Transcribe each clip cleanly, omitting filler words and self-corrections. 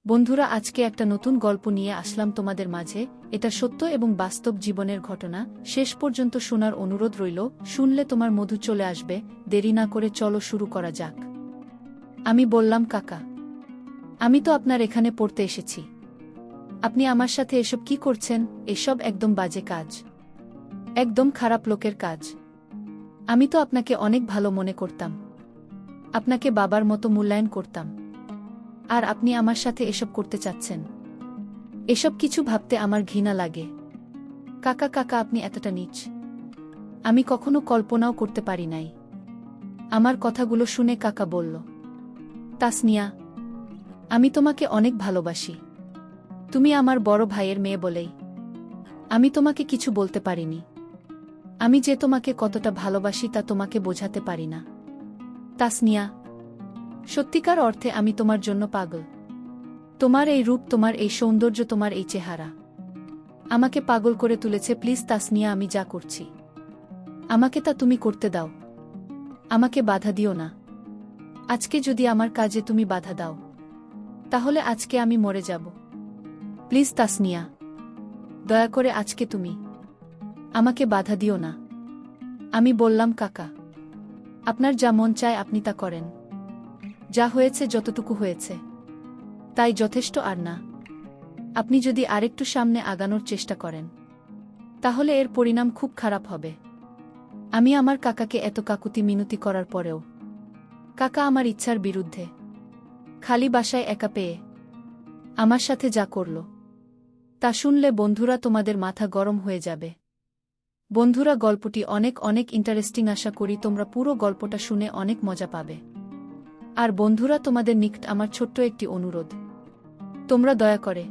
বন্ধুরা, আজকে একটা নতুন গল্প নিয়ে আসলাম তোমাদের মাঝে। এটা সত্য এবং বাস্তব জীবনের ঘটনা। শেষ পর্যন্ত শোনার অনুরোধ রইল। শুনলে তোমার মধু চলে আসবে। দেরি না করে চলো শুরু করা যাক। আমি বললাম, কাকা, আমি তো আপনার এখানে পড়তে এসেছি। আপনি আমার সাথে এসব কি করছেন? এসব একদম বাজে কাজ, একদম খারাপ লোকের কাজ। আমি তো আপনাকে অনেক ভালো মনে করতাম, আপনাকে বাবার মতো মূল্যায়ন করতাম, আর আপনি আমার সাথে এসব করতে চাচ্ছেন? এসব কিছু ভাবতে আমার ঘৃণা লাগে। কাকা কাকা, আপনি এতটা নীচ আমি কখনো কল্পনাও করতে পারি নাই। আমার কথাগুলো শুনে কাকা বলল, তাসনিয়া, আমি তোমাকে অনেক ভালোবাসি। তুমি আমার বড় ভাইয়ের মেয়ে বলেই আমি তোমাকে কিছু বলতে পারিনি। আমি যে তোমাকে কতটা ভালোবাসি তা তোমাকে বোঝাতে পারি না। তাসনিয়া, সত্যিকার অর্থে আমি তোমার জন্য পাগল। তোমার এই রূপ, তোমার এই সৌন্দর্য, তোমার এই চেহারা আমাকে পাগল করে তুলেছে। প্লিজ তাসনিয়া, আমি যা করছি আমাকে তা তুমি করতে দাও। আমাকে বাধা দিও না। আজকে যদি আমার কাজে তুমি বাধা দাও, তাহলে আজকে আমি মরে যাব। প্লিজ তাসনিয়া, দয়া করে আজকে তুমি আমাকে বাধা দিও না। আমি বললাম, কাকা, আপনার যা মন চায় আপনি তা করেন। যা হয়েছে, যতটুকু হয়েছে তাই যথেষ্ট, আর না। আপনি যদি আরেকটু সামনে আগানোর চেষ্টা করেন, তাহলে এর পরিণাম খুব খারাপ হবে। আমি আমার কাকাকে এত কাকুতি মিনতি করার পরেও কাকা আমার ইচ্ছার বিরুদ্ধে, খালি বাসায় একা পেয়ে আমার সাথে যা করল, তা শুনলে বন্ধুরা তোমাদের মাথা গরম হয়ে যাবে। বন্ধুরা, গল্পটি অনেক অনেক ইন্টারেস্টিং। আশা করি তোমরা পুরো গল্পটা শুনে অনেক মজা পাবে। আর বন্ধুরা, তোমাদের নিকট আমার ছোট্ট একটি অনুরোধ, তোমরা দয়া করে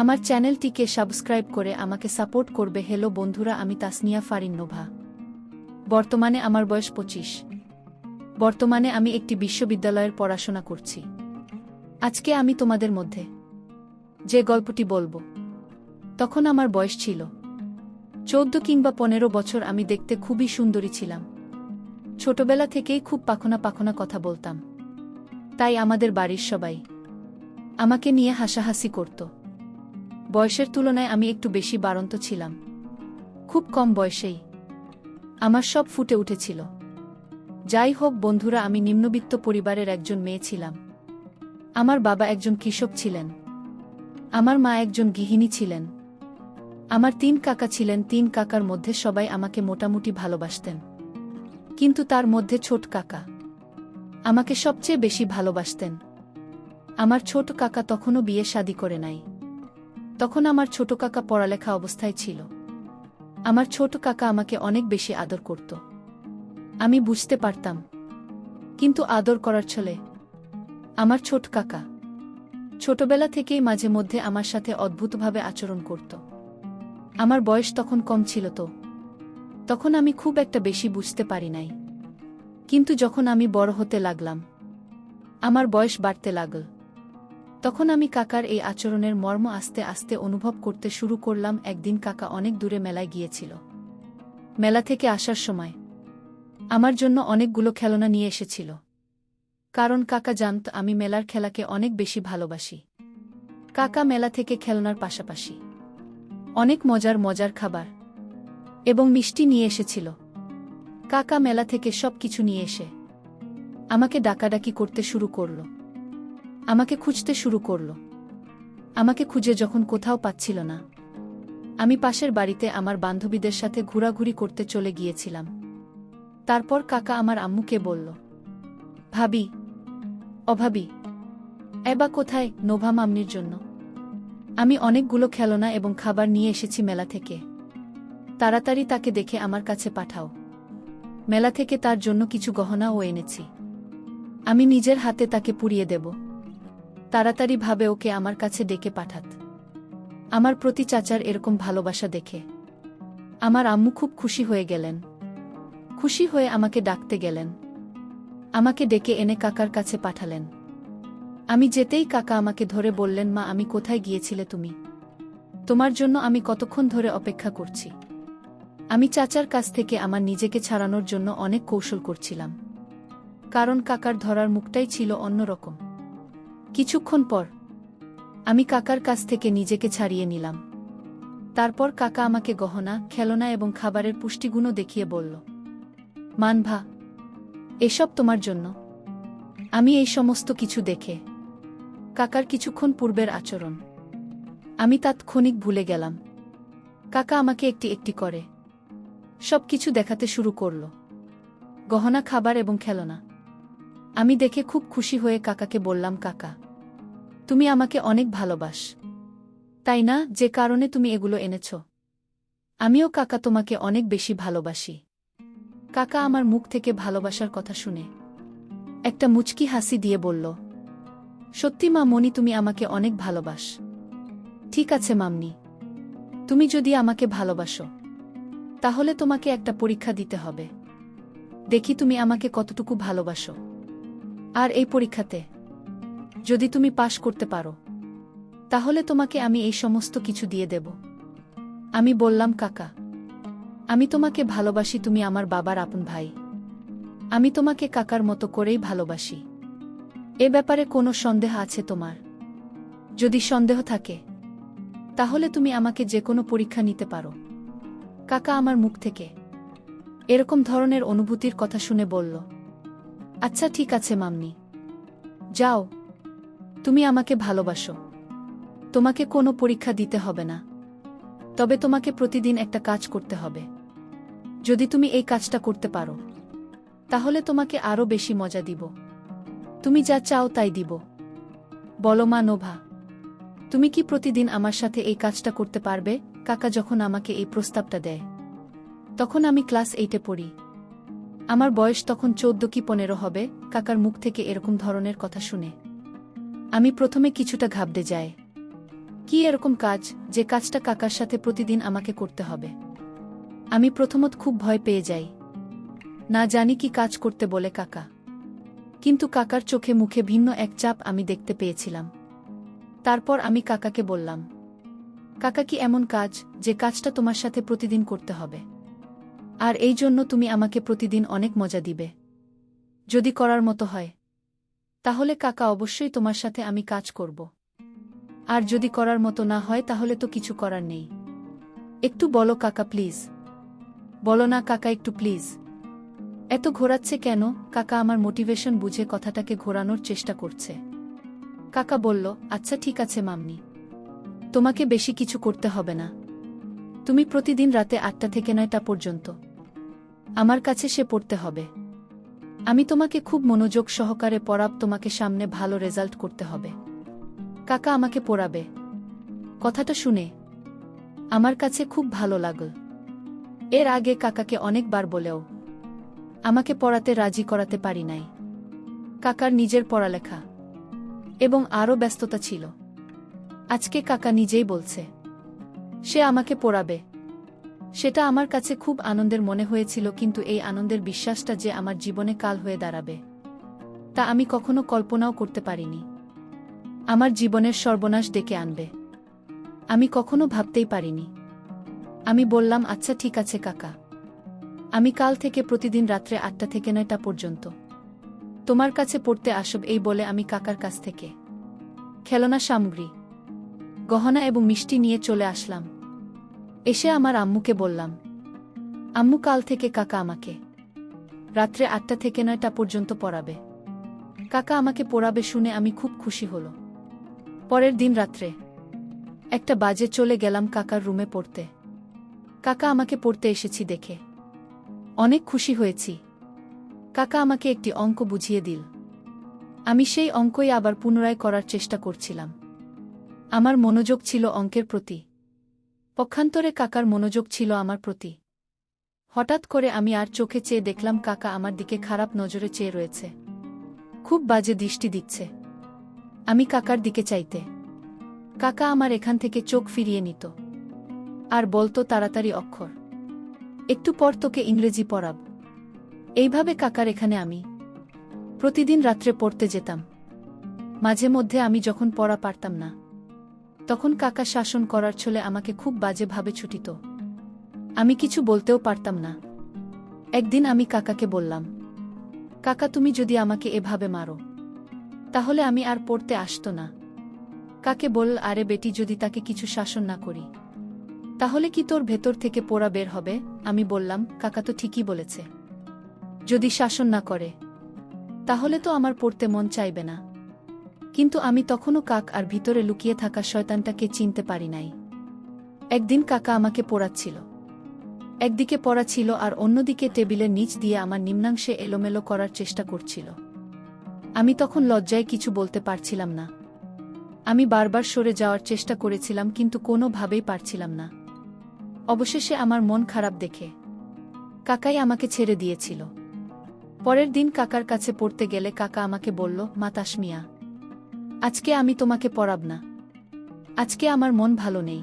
আমার চ্যানেলটিকে সাবস্ক্রাইব করে আমাকে সাপোর্ট করবে। হ্যালো বন্ধুরা, আমি তাসনিয়া ফারিন নোভা। বর্তমানে আমার বয়স 25। বর্তমানে আমি একটি বিশ্ববিদ্যালয়ের পড়াশোনা করছি। আজকে আমি তোমাদের মধ্যে যে গল্পটি বলবো, তখন আমার বয়স ছিল 14 কিংবা 15 বছর। আমি দেখতে খুবই সুন্দরী ছিলাম। ছোটবেলা থেকেই খুব পাখনা পাখনা কথা বলতাম, তাই আমাদের বাড়ির সবাই আমাকে নিয়ে হাসাহাসি করত। বয়সের তুলনায় আমি একটু বেশি বাড়ন্ত ছিলাম। খুব কম বয়সেই আমার সব ফুটে উঠেছিল। যাই হোক বন্ধুরা, আমি নিম্নবিত্ত পরিবারের একজন মেয়ে ছিলাম। আমার বাবা একজন কৃষক ছিলেন, আমার মা একজন গৃহিণী ছিলেন। আমার 3 কাকা ছিলেন। 3 কাকার মধ্যে সবাই আমাকে মোটামুটি ভালোবাসতেন, কিন্তু তার মধ্যে ছোট কাকা আমাকে সবচেয়ে বেশি ভালোবাসতেন। আমার ছোট কাকা তখনও বিয়ে শাদী করে নাই। তখন আমার ছোট কাকা পড়ালেখা অবস্থায় ছিল। আমার ছোট কাকা আমাকে অনেক বেশি আদর করত। আমি বুঝতে পারতাম, কিন্তু আদর করার ছলে আমার ছোট কাকা ছোটবেলা থেকেই মাঝে মধ্যে আমার সাথে অদ্ভুতভাবে আচরণ করত। আমার বয়স তখন কম ছিল, তো তখন আমি খুব একটা বেশি বুঝতে পারি নাই। কিন্তু যখন আমি বড় হতে লাগলাম, আমার বয়স বাড়তে লাগল, তখন আমি কাকার এই আচরণের মর্ম আস্তে আস্তে অনুভব করতে শুরু করলাম। একদিন কাকা অনেক দূরে মেলায় গিয়েছিল। মেলা থেকে আসার সময় আমার জন্য অনেকগুলো খেলনা নিয়ে এসেছিল, কারণ কাকা জানত আমি মেলার খেলাকে অনেক বেশি ভালোবাসি। কাকা মেলা থেকে খেলনার পাশাপাশি অনেক মজার মজার খাবার এবং মিষ্টি নিয়ে এসেছিল। কাকা মেলা থেকে সব কিছু নিয়ে এসে আমাকে ডাকাডাকি করতে শুরু করল, আমাকে খুঁজতে শুরু করল। আমাকে খুঁজে যখন কোথাও পাচ্ছিল না, আমি পাশের বাড়িতে আমার বান্ধবীদের সাথে ঘোরাঘুরি করতে চলে গিয়েছিলাম। তারপর কাকা আমার আম্মুকে বলল, ভাবি, অভাবী, এবা কোথায়? নোভা মাম্মির জন্য আমি অনেকগুলো খেলনা এবং খাবার নিয়ে এসেছি মেলা থেকে। তাড়াতাড়ি তাকে দেখে আমার কাছে পাঠাও। মেলা থেকে তার জন্য কিছু গহনাও এনেছি। আমি নিজের হাতে তাকে পুড়িয়ে দেব। তাড়াতাড়ি ভাবে ওকে আমার কাছে ডেকে পাঠাত। আমার প্রতি চাচার এরকম ভালোবাসা দেখে আমার আম্মু খুব খুশি হয়ে গেলেন। খুশি হয়ে আমাকে ডাকতে গেলেন। আমাকে ডেকে এনে কাকার কাছে পাঠালেন। আমি যেতেই কাকা আমাকে ধরে বললেন, মা, আমি কোথায় গিয়েছিলে তুমি? তোমার জন্য আমি কতক্ষণ ধরে অপেক্ষা করছি। আমি চাচার কাছ থেকে আমার নিজেকে ছাড়ানোর জন্য অনেক কৌশল করছিলাম, কারণ কাকার ধরার মুখটাই ছিল অন্যরকম। কিছুক্ষণ পর আমি কাকার কাছ থেকে নিজেকে ছাড়িয়ে নিলাম। তারপর কাকা আমাকে গহনা, খেলনা এবং খাবারের পুষ্টিগুণও দেখিয়ে বলল, মানভা, এসব তোমার জন্য। আমি এই সমস্ত কিছু দেখে কাকার কিছুক্ষণ পূর্বের আচরণ আমি তাৎক্ষণিক ভুলে গেলাম। কাকা আমাকে একটি একটি করে সব কিছু দেখাতে শুরু করল, গহনা, খাবার এবং খেলনা। আমি দেখে খুব খুশি হয়ে কাকাকে বললাম, কাকা, তুমি আমাকে অনেক ভালোবাস, তাই না? যে কারণে তুমি এগুলো এনেছ। আমিও কাকা তোমাকে অনেক বেশি ভালোবাসি। কাকা আমার মুখ থেকে ভালোবাসার কথা শুনে একটা মুচকি হাসি দিয়ে বলল, সত্যি মা মনি, তুমি আমাকে অনেক ভালোবাস। ঠিক আছে মামনি, তুমি যদি আমাকে ভালোবাসো তাহলে তোমাকে একটা পরীক্ষা দিতে হবে। দেখি তুমি আমাকে কতটুকু ভালোবাসো। আর এই পরীক্ষাতে যদি তুমি পাশ করতে পারো তাহলে তোমাকে আমি এই সমস্ত কিছু দিয়ে দেব। আমি বললাম, কাকা, আমি তোমাকে ভালোবাসি, তুমি আমার বাবার আপন ভাই। আমি তোমাকে কাকার মতো করেই ভালোবাসি। এ ব্যাপারে কোনো সন্দেহ আছে তোমার? যদি সন্দেহ থাকে তাহলে তুমি আমাকে যে কোনো পরীক্ষা নিতে পারো। কাকা আমার মুখ থেকে এরকম ধরনের অনুভূতির কথা শুনে বলল, আচ্ছা ঠিক আছে মামনি, যাও, তুমি আমাকে ভালোবাসো, তোমাকে কোনো পরীক্ষা দিতে হবে না। তবে তোমাকে প্রতিদিন একটা কাজ করতে হবে। যদি তুমি এই কাজটা করতে পারো তাহলে তোমাকে আরও বেশি মজা দিব। তুমি যা চাও তাই দিব। বলো মা নোভা, তুমি কি প্রতিদিন আমার সাথে এই কাজটা করতে পারবে? কাকা যখন আমাকে এই প্রস্তাবটা দেয় তখন আমি ক্লাস 8-এ পড়ি। আমার বয়স তখন 14 কি 15 হবে। কাকার মুখ থেকে এরকম ধরনের কথা শুনে আমি প্রথমে কিছুটা ঘাবড়ে যাই। কি এরকম কাজ, যে কাজটা কাকার সাথে প্রতিদিন আমাকে করতে হবে? আমি প্রথমত খুব ভয় পেয়ে যাই, না জানি কি কাজ করতে বলে কাকা। কিন্তু কাকার চোখে মুখে ভিন্ন এক চাপ আমি দেখতে পেয়েছিলাম। তারপর আমি কাকাকে বললাম, কাকা, কি এমন কাজ যে কাজটা তোমার সাথে প্রতিদিন করতে হবে, আর এই জন্য তুমি আমাকে প্রতিদিন অনেক মজা দিবে? যদি করার মতো হয় তাহলে কাকা অবশ্যই তোমার সাথে আমি কাজ করব। আর যদি করার মতো না হয় তাহলে তো কিছু করার নেই। একটু বলো কাকা প্লিজ। বলো না কাকা, একটু প্লিজ। এত ঘোরাচ্ছে কেন? কাকা আমার মোটিভেশন বুঝে কথাটাকে ঘোরানোর চেষ্টা করছে। কাকা বলল, আচ্ছা ঠিক আছে মামনি, তোমাকে বেশি কিছু করতে হবে না। তুমি প্রতিদিন রাতে 8টা থেকে 9টা পর্যন্ত আমার কাছে সে পড়তে হবে। আমি তোমাকে খুব মনোযোগ সহকারে পড়াব, তোমাকে সামনে ভালো রেজাল্ট করতে হবে। কাকা আমাকে পড়াবে। কথাটা শুনে আমার কাছে খুব ভালো লাগল। এর আগে কাকাকে অনেকবার বলেও আমাকে পড়াতে রাজি করাতে পারি নাই। কাকার নিজের পড়ালেখা এবং আরও ব্যস্ততা ছিল। আজকে কাকা নিজেই বলছে সে আমাকে পড়াবে। সেটা আমার কাছে খুব আনন্দের মনে হয়েছিল, কিন্তু এই আনন্দের বিশ্বাসটা যে আমার জীবনে কাল হয়ে দাঁড়াবে তা আমি কখনো কল্পনাও করতে পারিনি। আমার জীবনের সর্বনাশ ডেকে আনবে আমি কখনো ভাবতেই পারিনি। আমি বললাম, আচ্ছা ঠিক আছে কাকা, আমি কাল থেকে প্রতিদিন রাত্রে 8টা থেকে 9টা পর্যন্ত তোমার কাছে পড়তে আসব। এই বলে আমি কাকার কাছ থেকে খেলনা সামগ্রী, গহনা এবং মিষ্টি নিয়ে চলে আসলাম। এসে আমার আম্মুকে বললাম, আম্মু, কাল থেকে কাকা আমাকে রাত্রে 8টা থেকে 9টা পর্যন্ত পড়াবে। কাকা আমাকে পড়াবে শুনে আমি খুব খুশি হল। পরের দিন রাত্রে 1টা বাজে চলে গেলাম কাকার রুমে পড়তে। কাকা আমাকে পড়তে এসেছি দেখে অনেক খুশি হয়েছি। কাকা আমাকে একটি অঙ্ক বুঝিয়ে দিল। আমি সেই অঙ্কই আবার পুনরায় করার চেষ্টা করছিলাম। আমার মনোযোগ ছিল অঙ্কের প্রতি, পক্ষান্তরে কাকার মনোযোগ ছিল আমার প্রতি। হঠাৎ করে আমি আর চোখে চেয়ে দেখলাম কাকা আমার দিকে খারাপ নজরে চেয়ে রয়েছে, খুব বাজে দৃষ্টি দিচ্ছে। আমি কাকার দিকে চাইতে কাকা আমার এখান থেকে চোখ ফিরিয়ে নিত আর বলতো, তাড়াতাড়ি অক্ষর, একটু পর তোকে ইংরেজি পড়াব। এইভাবে কাকার এখানে আমি প্রতিদিন রাত্রে পড়তে যেতাম। মাঝে মধ্যে আমি যখন পড়া পারতাম না তখন কাকা শাসন করার ছলে আমাকে খুব বাজেভাবে ছুটিত। আমি কিছু বলতেও পারতাম না। একদিন আমি কাকাকে বললাম, কাকা, তুমি যদি আমাকে এভাবে মারো তাহলে আমি আর পড়তে আসতো না। কাকে বল, আরে বেটি, যদি তাকে কিছু শাসন না করি তাহলে কি তোর ভেতর থেকে পোড়া বের হবে? আমি বললাম, কাকা তো ঠিকই বলেছে, যদি শাসন না করে তাহলে তো আমার পড়তে মন চাইবে না। কিন্তু আমি তখনও কাক আর ভিতরে লুকিয়ে থাকা শয়তানটাকে চিনতে পারি নাই। একদিন কাকা আমাকে পড়াচ্ছিল, একদিকে পড়া ছিল আর অন্যদিকে টেবিলের নিচ দিয়ে আমার নিম্নাংশে এলোমেলো করার চেষ্টা করছিল। আমি তখন লজ্জায় কিছু বলতে পারছিলাম না। আমি বারবার সরে যাওয়ার চেষ্টা করেছিলাম কিন্তু কোনোভাবেই পারছিলাম না। অবশেষে আমার মন খারাপ দেখে কাকাই আমাকে ছেড়ে দিয়েছিল। পরের দিন কাকার কাছে পড়তে গেলে কাকা আমাকে বলল, মা তাসমিয়া, আজকে আমি তোমাকে পড়াব না, আজকে আমার মন ভালো নেই,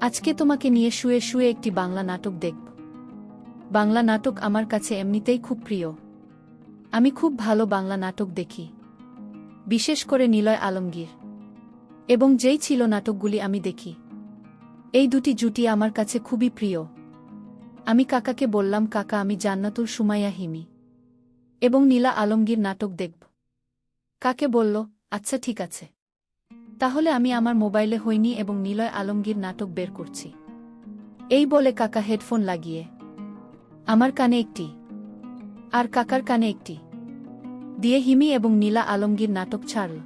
আজকে তোমাকে নিয়ে শুয়ে শুয়ে একটি বাংলা নাটক দেখব। বাংলা নাটক আমার কাছে এমনিতেই খুব প্রিয়, আমি খুব ভালো বাংলা নাটক দেখি, বিশেষ করে নিলয় আলমগীর এবং যেই ছিল নাটকগুলি আমি দেখি, এই দুটি জুটি আমার কাছে খুবই প্রিয়। আমি কাকাকে বললাম, কাকা, আমি জান্নাতুল সুমাইয়া হিমি এবং নীলা আলমগীর নাটক দেখব। কাকে বলল, আচ্ছা ঠিক আছে, তাহলে আমি আমার মোবাইলে হইনি এবং নিলয় আলমগীর নাটক বের করছি। এই বলে কাকা হেডফোন লাগিয়ে আমার কানে একটি আর কাকার কানে একটি দিয়ে হিমি এবং নীলা আলমগীর নাটক ছাড়ল।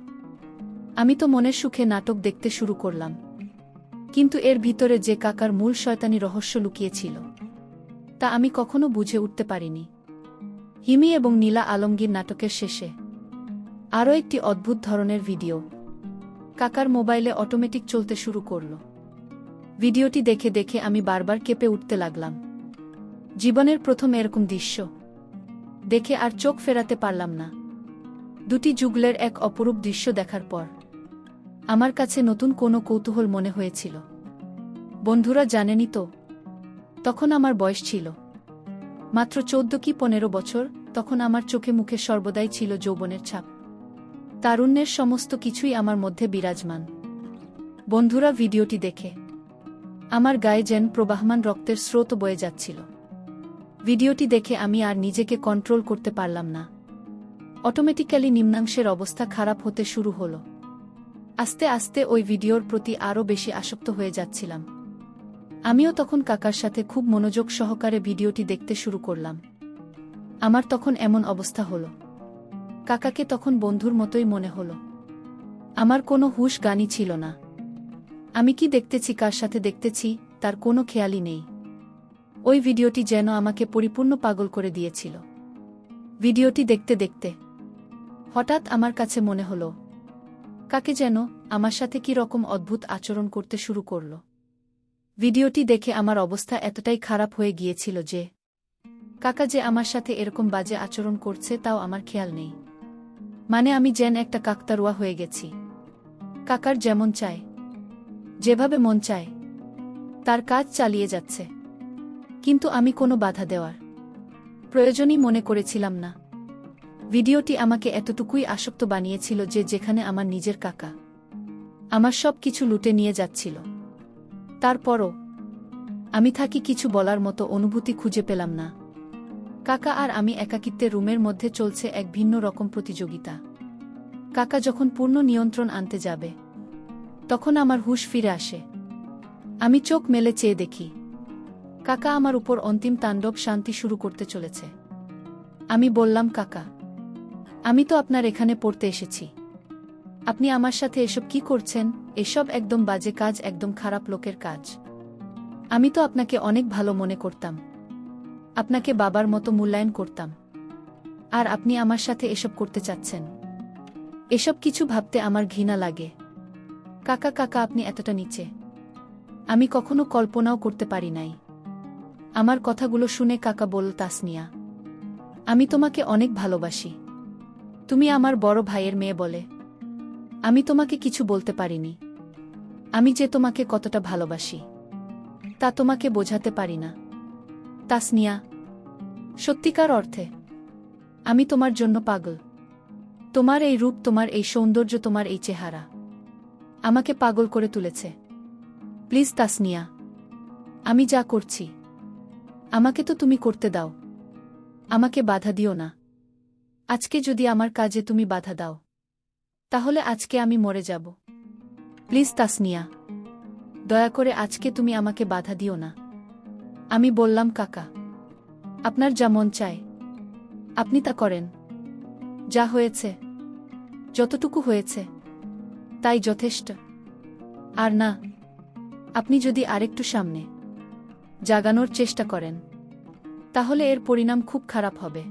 আমি তো মনের সুখে নাটক দেখতে শুরু করলাম, কিন্তু এর ভিতরে যে কাকার মূল শয়তানি রহস্য লুকিয়েছিল তা আমি কখনো বুঝে উঠতে পারিনি। হিমি এবং নীলা আলমগীর নাটকের শেষে আরও একটি অদ্ভুত ধরনের ভিডিও কাকার মোবাইলে অটোমেটিক চলতে শুরু করল। ভিডিওটি দেখে দেখে আমি বারবার কেঁপে উঠতে লাগলাম। জীবনের প্রথম এরকম দৃশ্য দেখে আর চোখ ফেরাতে পারলাম না। দুটি যুগলের এক অপরূপ দৃশ্য দেখার পর আমার কাছে নতুন কোনো কৌতূহল মনে হয়েছিল। বন্ধুরা জানেনই তো, তখন আমার বয়স ছিল মাত্র 14 কি 15 বছর। তখন আমার চোখে মুখে সর্বদাই ছিল যৌবনের ছাপ, তারুণ্যের সমস্ত কিছুই আমার মধ্যে বিরাজমান। বন্ধুরা, ভিডিওটি দেখে আমার গায়ে যেন প্রবাহমান রক্তের স্রোত বয়ে যাচ্ছিল। ভিডিওটি দেখে আমি আর নিজেকে কন্ট্রোল করতে পারলাম না। অটোমেটিক্যালি নিম্নাংশের অবস্থা খারাপ হতে শুরু হলো। আস্তে আস্তে ওই ভিডিওর প্রতি আরও বেশি আসক্ত হয়ে যাচ্ছিলাম। আমিও তখন কাকার সাথে খুব মনোযোগ সহকারে ভিডিওটি দেখতে শুরু করলাম। আমার তখন এমন অবস্থা হলো, কাকাকে তখন বন্ধুর মতোই মনে হলো। আমার কোনো হুঁশ জ্ঞানই ছিল না। আমি কি দেখতেছি, কার সাথে দেখতেছি, তার কোনো খেয়ালই নেই। ওই ভিডিওটি যেন আমাকে পরিপূর্ণ পাগল করে দিয়েছিল। ভিডিওটি দেখতে দেখতে হঠাৎ আমার কাছে মনে হলো কাকে যেন আমার সাথে কি রকম অদ্ভুত আচরণ করতে শুরু করল। ভিডিওটি দেখে আমার অবস্থা এতটাই খারাপ হয়ে গিয়েছিল যে কাকা যে আমার সাথে এরকম বাজে আচরণ করছে তাও আমার খেয়াল নেই। মানে আমি যেন একটা কাকতারুয়া হয়ে গেছি। কাকার যেমন চায়, যেভাবে মন চায় তার কাজ চালিয়ে যাচ্ছে, কিন্তু আমি কোনো বাধা দেওয়ার প্রয়োজনই মনে করেছিলাম না। ভিডিওটি আমাকে এতটুকুই আসক্ত বানিয়েছিল যে যেখানে আমার নিজের কাকা আমার সব কিছু লুটে নিয়ে যাচ্ছিল, তারপরও আমি থাকি কিছু বলার মতো অনুভূতি খুঁজে পেলাম না। কাকা আর আমি একাকিত্বে রুমের মধ্যে চলছে এক ভিন্ন রকম প্রতিযোগিতা। কাকা যখন পূর্ণ নিয়ন্ত্রণ আনতে যাবে তখন আমার হুঁশ ফিরে আসে। আমি চোখ মেলে চেয়ে দেখি কাকা আমার উপর অন্তিম তাণ্ডব শান্তি শুরু করতে চলেছে। আমি বললাম, কাকা, আমি তো আপনার এখানে পড়তে এসেছি, আপনি আমার সাথে এসব কি করছেন? এসব একদম বাজে কাজ, একদম খারাপ লোকের কাজ। আমি তো আপনাকে অনেক ভালো মনে করতাম, আপনাকে বাবার মতো মূল্যায়ন করতাম, আর আপনি আমার সাথে এসব করতে চাচ্ছেন? এসব কিছু ভাবতে আমার ঘৃণা লাগে। কাকা, কাকা, আপনি এতটা নিচে আমি কখনো কল্পনাও করতে পারি নাই। আমার কথাগুলো শুনে কাকা বলল, তাসনিয়া, আমি তোমাকে অনেক ভালোবাসি, তুমি আমার বড় ভাইয়ের মেয়ে বলে আমি তোমাকে কিছু বলতে পারিনি। আমি যে তোমাকে কতটা ভালোবাসি তা তোমাকে বোঝাতে পারি না তাসনিয়া। সত্যিকার অর্থে আমি তোমার জন্য পাগল। তোমার এই রূপ, তোমার এই সৌন্দর্য, তোমার এই চেহারা আমাকে পাগল করে তুলেছে। প্লিজ তাসনিয়া, আমি যা করছি আমাকে তো তুমি করতে দাও, আমাকে বাধা দিও না। আজকে যদি আমার কাজে তুমি বাধা দাও তাহলে আজকে আমি মরে যাব। প্লিজ তাসনিয়া, দয়া করে আজকে তুমি আমাকে বাধা দিও না। আমি বললাম, কাকা, আপনার যা মন চায় আপনি তা করেন। যা হয়েছে, যতটুকু হয়েছে তাই যথেষ্ট। আর না, আপনি যদি আরেকটু সামনে জাগানোর চেষ্টা করেন তাহলে এর পরিণাম খুব খারাপ হবে।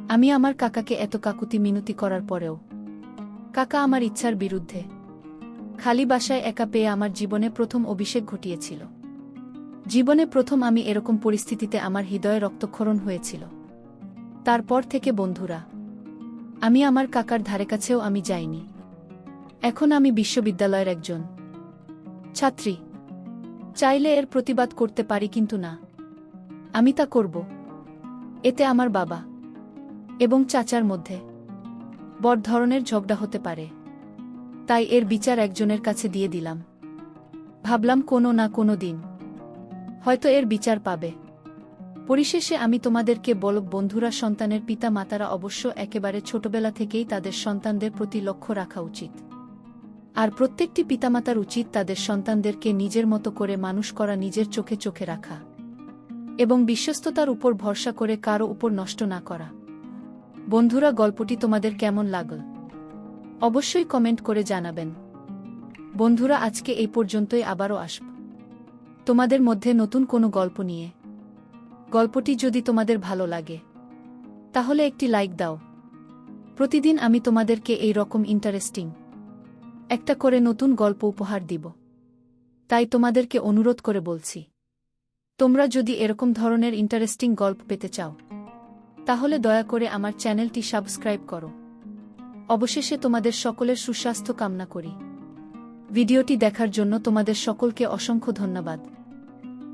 আমি আমার কাকাকে এত কাকুতি মিনতি করার পরেও কাকা আমার ইচ্ছার বিরুদ্ধে খালি বাসায় একা পেয়ে আমার জীবনে প্রথম অভিষেক ঘটিয়েছিল। জীবনে প্রথম আমি এরকম পরিস্থিতিতে আমার হৃদয়ে রক্তক্ষরণ হয়েছিল। তারপর থেকে বন্ধুরা, আমি আমার কাকার ধারে কাছেও আমি যাইনি। এখন আমি বিশ্ববিদ্যালয়ের একজন ছাত্রী। চাইলে এর প্রতিবাদ করতে পারি, কিন্তু না, আমি তা করব। এতে আমার বাবা এবং চাচার মধ্যে বড় ধরনের ঝগড়া হতে পারে। তাই এর বিচার একজনের কাছে দিয়ে দিলাম। ভাবলাম কোনো না কোনো দিন হয়তো এর বিচার পাবে। পরিশেষে আমি তোমাদেরকে বলব, বন্ধুরা, সন্তানের পিতা মাতারা অবশ্য একেবারে ছোটবেলা থেকেই তাদের সন্তানদের প্রতি লক্ষ্য রাখা উচিত। আর প্রত্যেকটি পিতামাতার উচিত তাদের সন্তানদেরকে নিজের মতো করে মানুষ করা, নিজের চোখে চোখে রাখা এবং বিশ্বস্ততার উপর ভরসা করে কারো উপর নষ্ট না করা। বন্ধুরা, গল্পটি তোমাদের কেমন লাগল অবশ্যই কমেন্ট করে জানাবেন। বন্ধুরা, আজকে এই পর্যন্তই, আবারও আসব তোমাদের মধ্যে নতুন কোনো গল্প নিয়ে। গল্পটি যদি তোমাদের ভালো লাগে তাহলে একটি লাইক দাও। প্রতিদিন আমি তোমাদেরকে এই রকম ইন্টারেস্টিং একটা করে নতুন গল্প উপহার দিব। তাই তোমাদেরকে অনুরোধ করে বলছি, তোমরা যদি এরকম ধরনের ইন্টারেস্টিং গল্প পেতে চাও তাহলে দয়া করে আমার চ্যানেলটি সাবস্ক্রাইব করো। অবশেষে তোমাদের সকলের সুস্বাস্থ্য কামনা করি। ভিডিওটি দেখার জন্য তোমাদের সকলকে অসংখ্য ধন্যবাদ।